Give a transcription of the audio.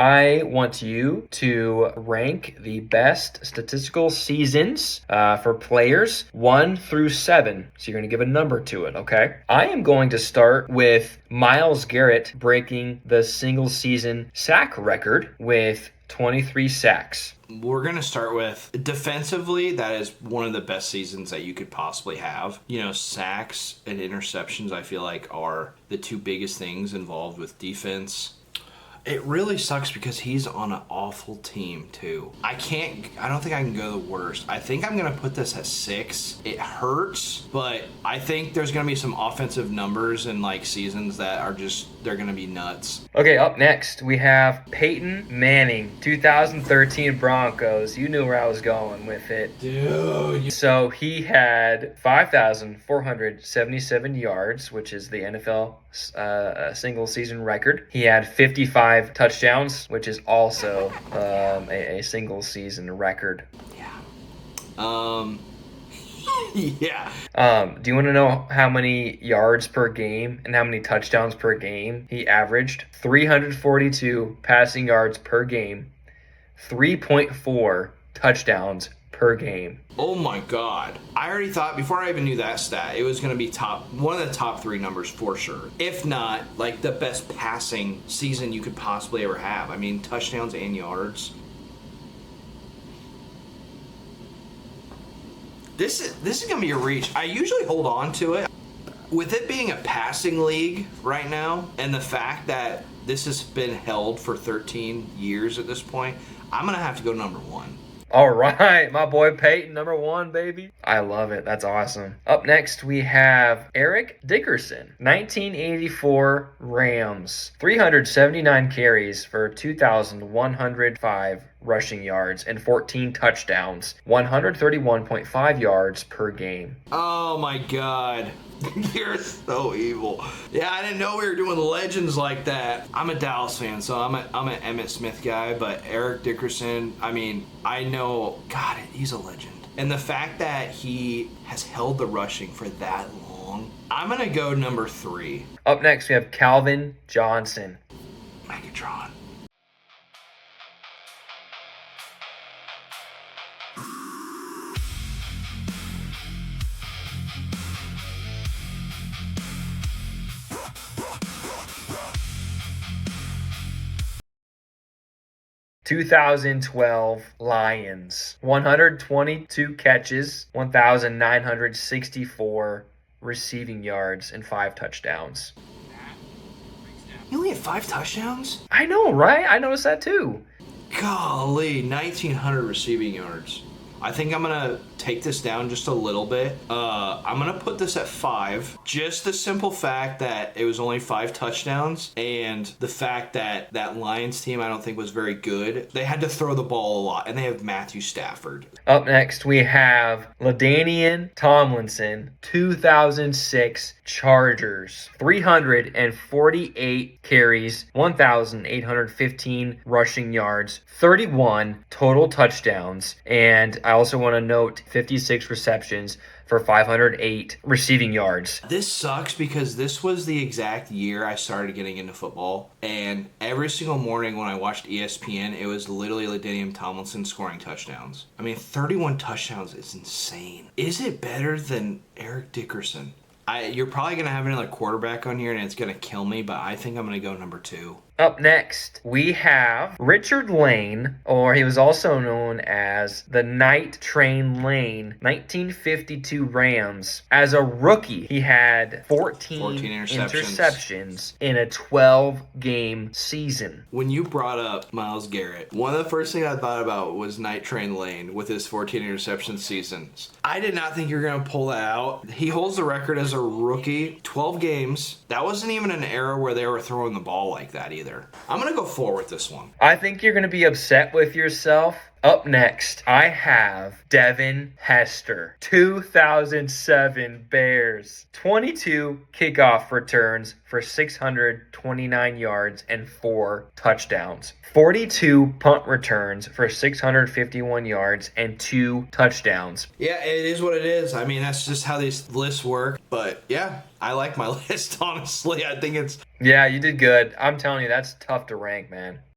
I want you to rank the best statistical seasons for players 1 through 7. So you're going to give a number to it, okay? I am going to start with Myles Garrett breaking the single season sack record with 23 sacks. We're going to start with defensively. That is one of the best seasons that you could possibly have. Sacks and interceptions, I feel like, are the two biggest things involved with defense. It really sucks because he's on an awful team too. I don't think I can go the worst. I think I'm going to put this at 6. It hurts, but I think there's going to be some offensive numbers in seasons that are they're going to be nuts. Okay, up next we have Peyton Manning, 2013 Broncos. You knew where I was going with it. Dude. So he had 5,477 yards, which is the NFL single season record. He had 55 touchdowns, which is also a single season record. Yeah. Yeah. Do you want to know how many yards per game and how many touchdowns per game he averaged? 342 passing yards per game, 3.4 touchdowns per game. Oh my God. I already thought, before I even knew that stat, it was going to be one of the top 3 numbers for sure. If not, the best passing season you could possibly ever have. I mean, touchdowns and yards. This is going to be a reach. I usually hold on to it. With it being a passing league right now, and the fact that this has been held for 13 years at this point, I'm going to have to go number 1. All right, my boy Peyton, number 1, baby. I love it. That's awesome. Up next, we have Eric Dickerson, 1984 Rams, 379 carries for 2,105 rushing yards and 14 touchdowns, 131.5 yards per game. Oh my God. You're so evil. Yeah, I didn't know we were doing legends like that. I'm a Dallas fan, so I'm an Emmitt Smith guy, but Eric Dickerson, I know, God, he's a legend. And the fact that he has held the rushing for that long, I'm going to go number 3. Up next, we have Calvin Johnson. Megatron. (2012) Lions, 122 catches, 1,964 receiving yards, and 5 touchdowns. You only had 5 touchdowns? I know, right? I noticed that too. Golly, 1,900 receiving yards. I think I'm going to take this down just a little bit. I'm going to put this at 5. Just the simple fact that it was only 5 touchdowns, and the fact that that Lions team I don't think was very good. They had to throw the ball a lot, and they have Matthew Stafford. Up next, we have LaDainian Tomlinson, 2006 Chargers, 348 carries, 1,815 rushing yards, 31 total touchdowns, and I also want to note 56 receptions for 508 receiving yards. This sucks because this was the exact year I started getting into football, and every single morning when I watched ESPN, it was literally LaDainian Tomlinson scoring touchdowns. 31 touchdowns is insane. Is it better than Eric Dickerson? You're probably going to have another quarterback on here and it's going to kill me, but I think I'm going to go number 2. Up next, we have Richard Lane, or he was also known as the Night Train Lane, 1952 Rams. As a rookie, he had 14 interceptions in a 12-game season. When you brought up Myles Garrett, one of the first things I thought about was Night Train Lane with his 14 interception seasons. I did not think you were going to pull that out. He holds the record as a rookie, 12 games. That wasn't even an era where they were throwing the ball like that either. I'm going to go 4 with this one. I think you're going to be upset with yourself. Up next, I have Devin Hester, 2007 Bears, 22 kickoff returns for 629 yards and 4 touchdowns, 42 punt returns for 651 yards and 2 touchdowns. Yeah, it is what it is. That's just how these lists work. But yeah, I like my list, honestly. I think it's... Yeah, you did good. I'm telling you, that's tough to rank, man.